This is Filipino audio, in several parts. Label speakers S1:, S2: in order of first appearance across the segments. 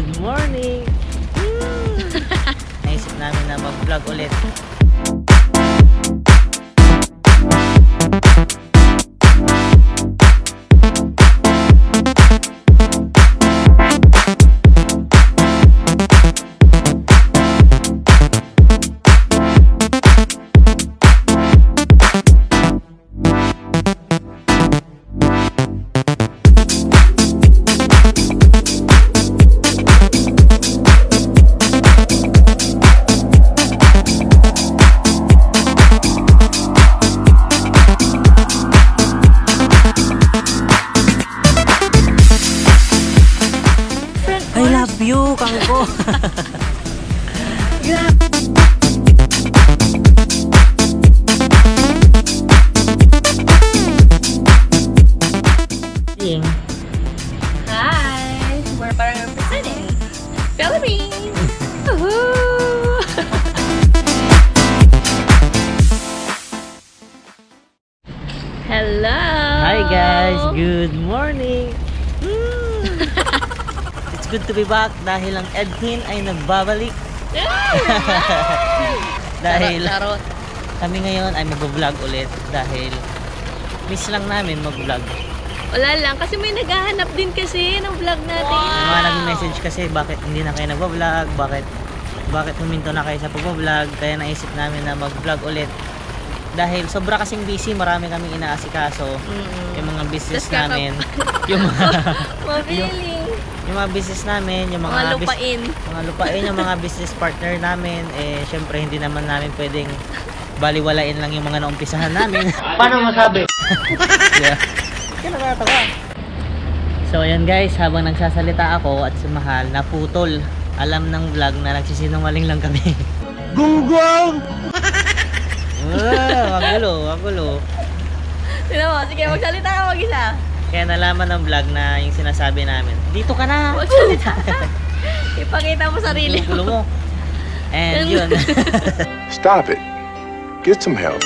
S1: good morning. Naisip namin na mag-vlog ulit. View kang ko.
S2: Hi, we're parang representing Philippines. Woohoo! Hello.
S1: Hi guys, good morning. Good to be back dahil ang EdQueen ay nagbabalik. Dahil
S2: Charot.
S1: Kami ngayon ay mag-vlog ulit dahil miss lang namin mag-vlog.
S2: Wala lang, kasi may naghahanap din kasi ng vlog natin.
S1: Yung mga nag-message kasi bakit hindi na kayo nag-vlog, bakit huminto na kayo sa pag-vlog, kaya naisip namin na mag-vlog ulit. Dahil sobra kasing busy, marami kaming inaasikaso. Yung mga business namin, yung mga business namin, yung mga lupain, yung mga business partner namin, eh syempre hindi naman namin pwedeng baliwalain lang yung mga naumpisahan namin. Paano masabi? Yeah. Kaya nakatawa. So ayan guys, habang nagsasalita ako at si Mahal, naputol. Alam ng vlog na nagsisinungaling lang kami. Gunggong! Magulo.
S2: Sino mo? Sige, magsalita ka mag-isa.
S1: Kaya nalaman ng vlog na yung sinasabi namin, dito ka na!
S2: Magsalita ka. Ipakita mo sarili
S1: mo. Mo. And yun.
S3: Stop it. Get some help.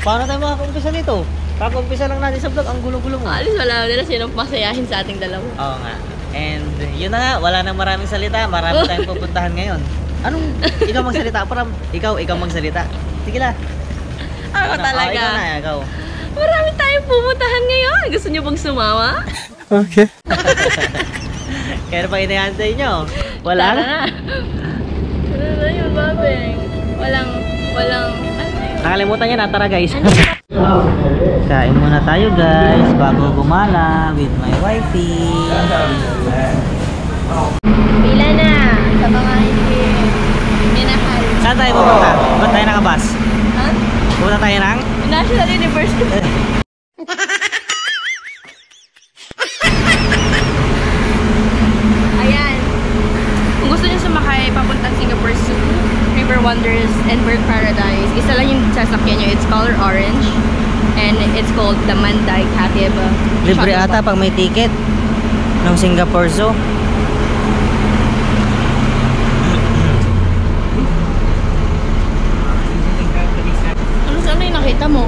S1: Paano tayo makaka-umpisa nito? Kaka-umpisa lang natin sa vlog, ang gulo-gulo mo.
S2: Alis, wala nila sinong masayahin sa ating dalawa.
S1: Oo nga. And yun na nga, wala nang maraming salita. Marami tayong pupuntahan ngayon. Anong ikaw magsalita? Parang ikaw magsalita. Sige lang.
S2: Ako talaga.
S1: Ikaw na, ikaw.
S2: Marami tayong pupuntahan ngayon. Gusto niyo bang sumama?
S1: Okay. Kaya pa inihantay nyo? Wala na.
S2: Ano na yun, babeng? Walang,
S1: Nakalimutan niya na, tara guys. Kain muna tayo guys, bago gumala with my wifey.
S2: Pila na sa mga hindi minahal.
S1: Saan tayo pupunta? Ba't tayo nakabas?
S2: Ha?
S1: Pupunta tayo ng?
S2: National University. Ayan. Kung gusto niyo sumakay papuntang Singapore Zoo, River Wonders, and Bird Paradise, isa lang yung sasakyan nyo. It's color orange. And it's called the Manday Katib.
S1: Libre ata pag may ticket ng Singapore Zoo.
S2: Ano yung nakita mo?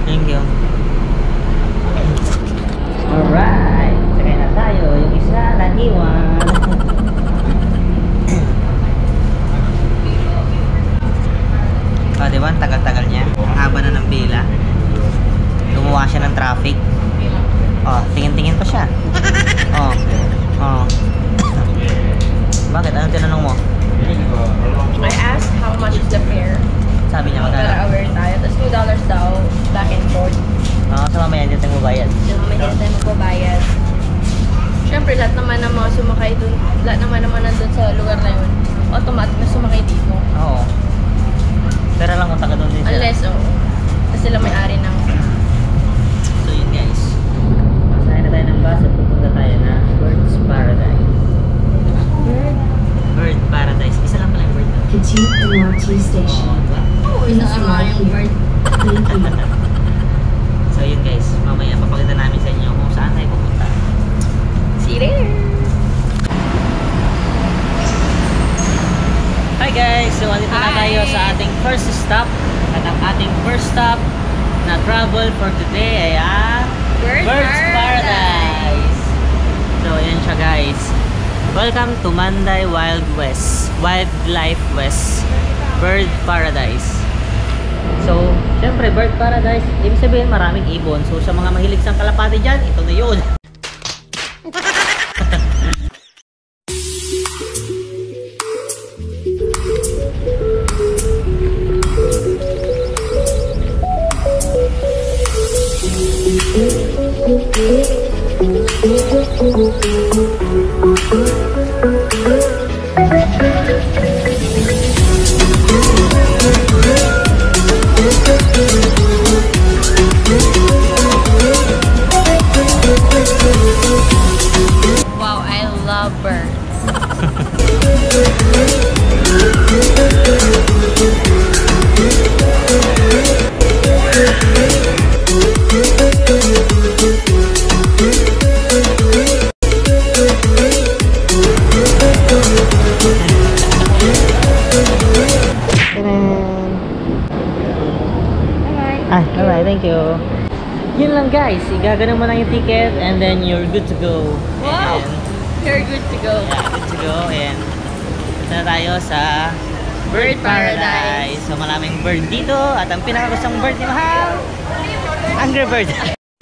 S1: Thank you. Alright, sakay na tayo. Yung isa naniwan. Diba? Tagal-tagal niya. Ang haba na ng pila. Gumawa siya ng traffic. Oh, tingin-tingin pa siya. Oh. Bakit? Anong tinanong mo?
S2: I asked how much is the fare.
S1: Sabi niya magkano?
S2: Para aware tayo. Tapos $2 daw, back and forth.
S1: So mamaya hindi tayo magbayad.
S2: Mamaya hindi tayo magbabayad. Siyempre, lahat naman ng mga sumakay dun, lahat naman nandun sa lugar na yun, automatic na sumakay dito.
S1: Oo. Pero lang kung taga doon din sila.
S2: Unless, kasi sila may-ari ng...
S1: So yun guys. Masaya na tayo ng bus at pupunta tayo na Bird's Paradise. Bird Paradise. Isa lang pala yung bird.
S4: Continue MRT station.
S2: Isa lang yung bird.
S1: So yun guys, mamaya papakita namin sa inyo kung saan tayo pupunta.
S2: See you there!
S1: Hi guys! So andito na tayo sa ating first stop At ang ating first stop na travel for today ay ang Bird's Paradise. So, ayan siya guys. Welcome to Manday Wildlife West Bird Paradise. So, syempre Bird Paradise, ibig sabihin maraming ibon. So, sa mga mahilig sa kalapati dyan, ito na yun.
S2: Wow, I love birds.
S1: Alright, thank you. Yun lang guys, igaganon mo lang yung ticket and then you're good to go.
S2: Wow! You're good to go.
S1: Yeah, good to go. And ito na tayo sa Bird Paradise. So maraming bird dito at ang pinakagustong bird ni Mahal, Angry Bird.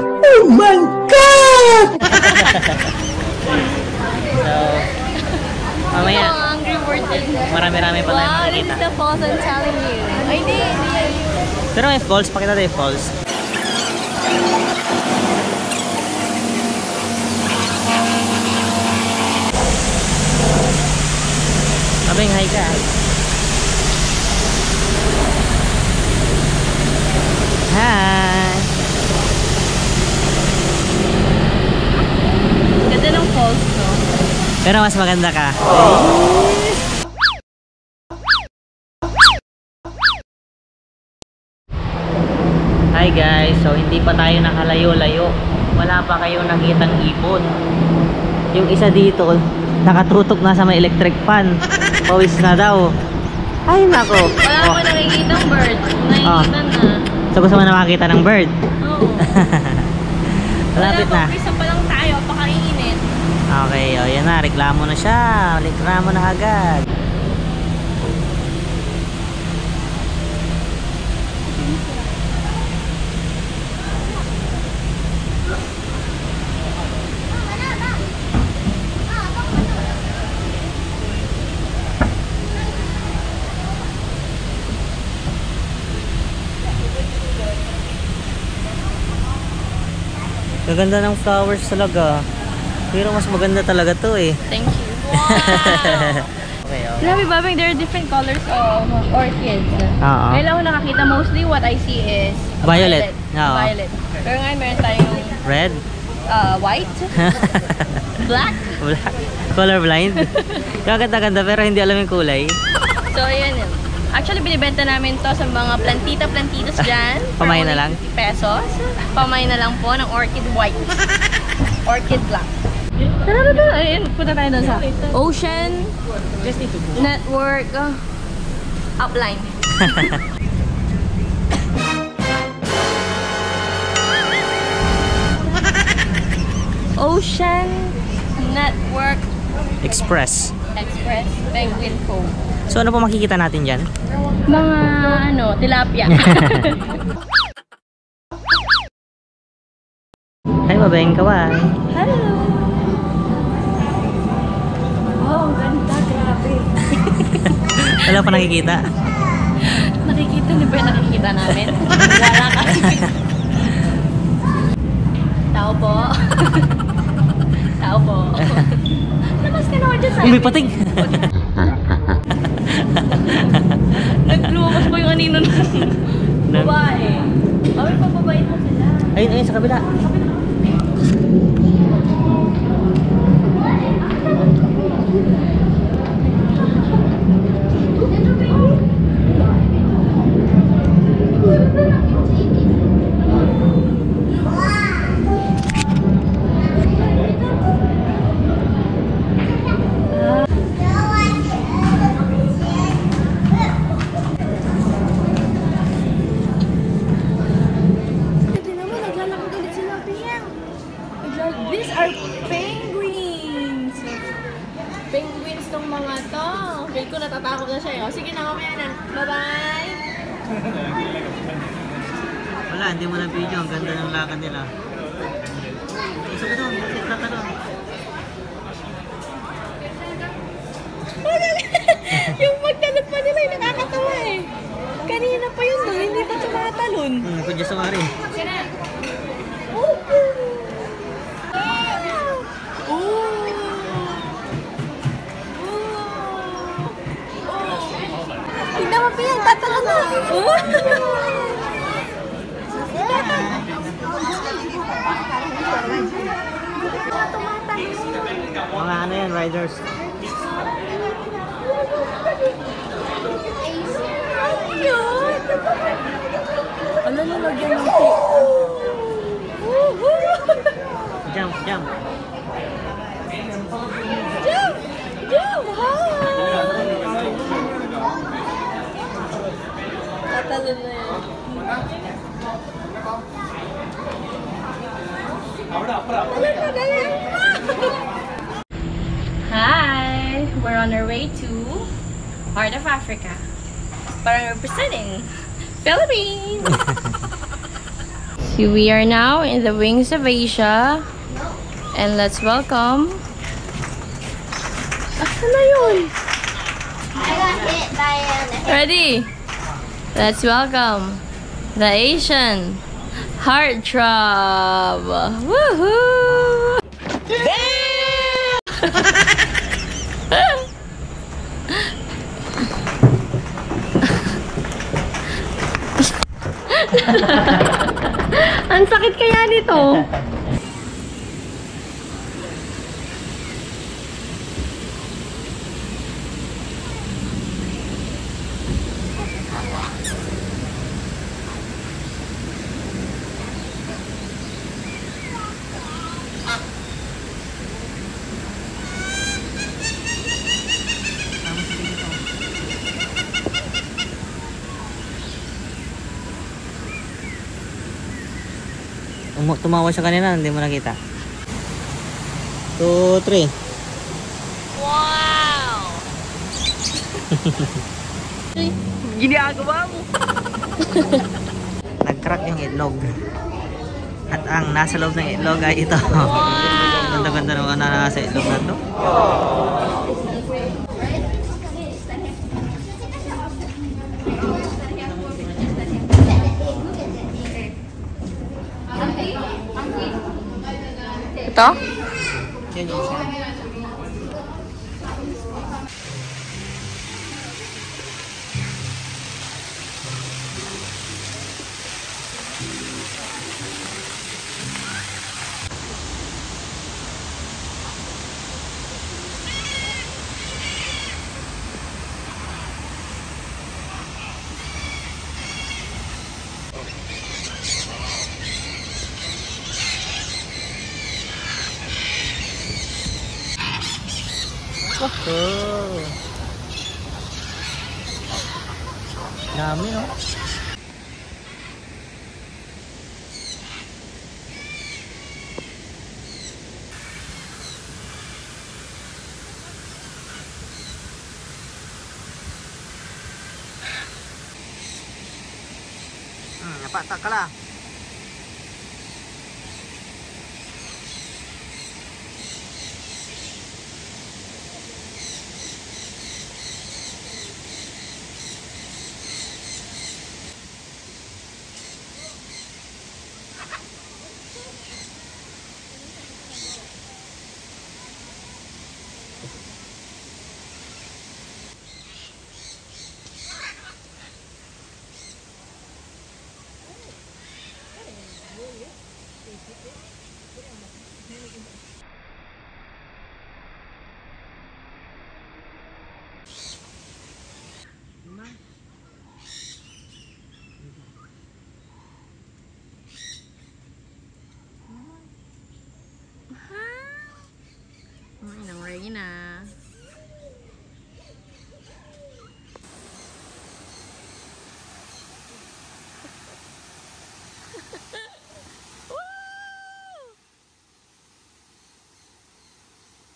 S1: Oh my God! So, mamaya,
S2: Angry Bird din.
S1: marami-rami pa tayong
S2: Wow, this
S1: makikita.
S2: is the falls I'm telling you. Ay, di.
S1: Pero may falls, pakita tayo falls. Abeng, hi ka. Hi.
S2: Ganda ng falls, no?
S1: Pero mas maganda ka. Hi guys, so hindi pa tayo nakalayo-layo. Wala pa kayong nakitang ibon. Yung isa dito, nakatutok na sa may electric fan. Pawis na daw. Ay nako.
S2: Wala ko nakikitang bird. Nakikita na.
S1: So gusto mo na makakita ng bird?
S2: Oo.
S1: Malapit na.
S2: Isa pa lang tayo, pakainit.
S1: Okay, o yan na. Reklamo na siya. Reklamo na agad. Gaganda ng flowers talaga. Pero mas maganda talaga to eh.
S2: Thank you. Wow!
S1: Okay, okay.
S2: Grabe, Babeng, there are different colors of orchids.
S1: Oo.
S2: Ngayon lang ako nakakita, mostly what I see is
S1: Violet. Oo.
S2: Violet. Pero ngayon meron tayong
S1: Red?
S2: white, black.
S1: Black? Colorblind? Gaganda-ganda pero hindi alam yung kulay.
S2: So, ayan yun. Actually, binibenta namin to sa mga plantita-plantitas dyan.
S1: Pamay na lang?
S2: 50 pesos. Pamay na lang po ng orchid white. Orchid black. Ayun, punta tayo doon sa Ocean Network Upline. Ocean Network
S1: Express.
S2: Penguin Cove.
S1: So ano po makikita natin dyan?
S2: Mga tilapia.
S1: Hi, Babeng, kaway.
S2: Hello! Oh, ang ganda, grabe.
S1: Wala pa nakikita.
S2: Nakikita, di ba yung nakikita namin? Wala kasi. Tao po. Tao po. Labas ka naman dyan sa
S1: May pating!
S2: Nagluwas pa yung anino ng babae. Ay, pababait mo sila.
S1: Ayun, ayun, sa kabila.
S2: wins tong mga to. Feel ko natatakot na siya eh. O, sige na, mamaya na. Bye-bye!
S1: Wala, hindi mo na video. Ang ganda ng lakad nila. Isa ka doon, isa ka doon.
S2: Yung magtalon pa nila, yung nakakatawa eh. Kanina pa yun doon, hindi pa tumatalon.
S1: Kung dyan sa mari.
S2: Tignan mo, Pian, tatalon na.
S1: Mga ano yan, riders.
S2: Ano na lagyan ng tea?
S1: Jump, jump.
S2: Jump! Jump! Tatalon na yan. Hi! We're on our way to Heart of Africa. Parang representing Philippines! Here we are now in the Wings of Asia. And let's welcome... Asan na yun?
S5: I got hit by an
S2: Ready? Let's welcome the Asian Heartthrob! Woohoo! Ang sakit kaya nito.
S1: Tumawa siya kanina, hindi mo nakita. 2, 3.
S2: Wow! Ginagawa mo.
S1: Nag-crack yung itlog. At ang nasa loob ng itlog ay ito. Ganda-ganda naman na nasa itlog na ito.
S2: Ito?
S1: Yun yung isa. Oh. Dami, no? Napatak ka lang.
S2: Reyna.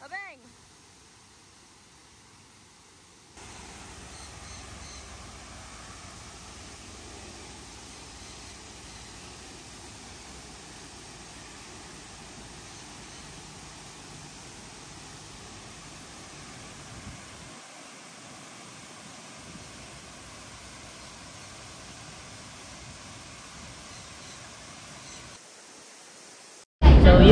S2: Abeng!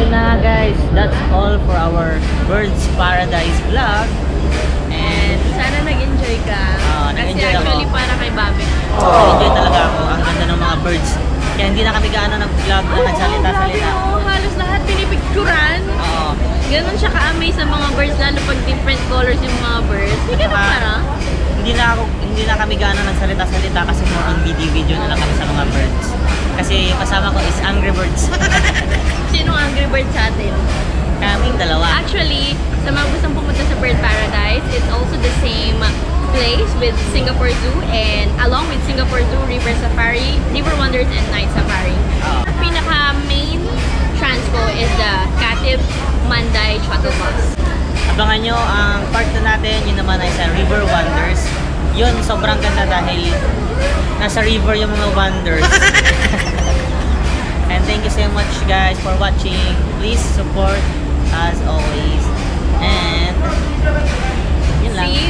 S1: yun na guys, that's all for our Birds Paradise vlog. And
S2: Sana nag-enjoy ka. Kasi
S1: nag-enjoy ako.
S2: actually para kay Bobby.
S1: Enjoy talaga ako. Ang ganda ng mga birds. Kaya hindi na kami gaano nag-vlog na nagsalita-salita.
S2: Halos lahat pinipicturan.
S1: Oo.
S2: Ganon siya ka-amaze sa mga birds, lalo pag different colors yung mga birds. Hindi ka para?
S1: Hindi na kami gaano nagsalita-salita kasi more on video na lang kami sa mga birds. Kasi yung kasama ko is Angry Birds.
S2: Sino Angry Birds sa atin?
S1: Kaming dalawa.
S2: Actually, sa mga gustong pumunta sa Bird Paradise, it's also the same place with Singapore Zoo and along with Singapore Zoo, River Safari, River Wonders, and Night Safari. Ang pinaka-main transpo is the Katib Manday Shuttle Bus.
S1: Abangan nyo ang part 2 natin, yun naman ay sa River Wonders. Yun, sobrang ganda dahil nasa river yung mga wonders. And thank you so much guys for watching. Please support as always. And yun lang.
S2: See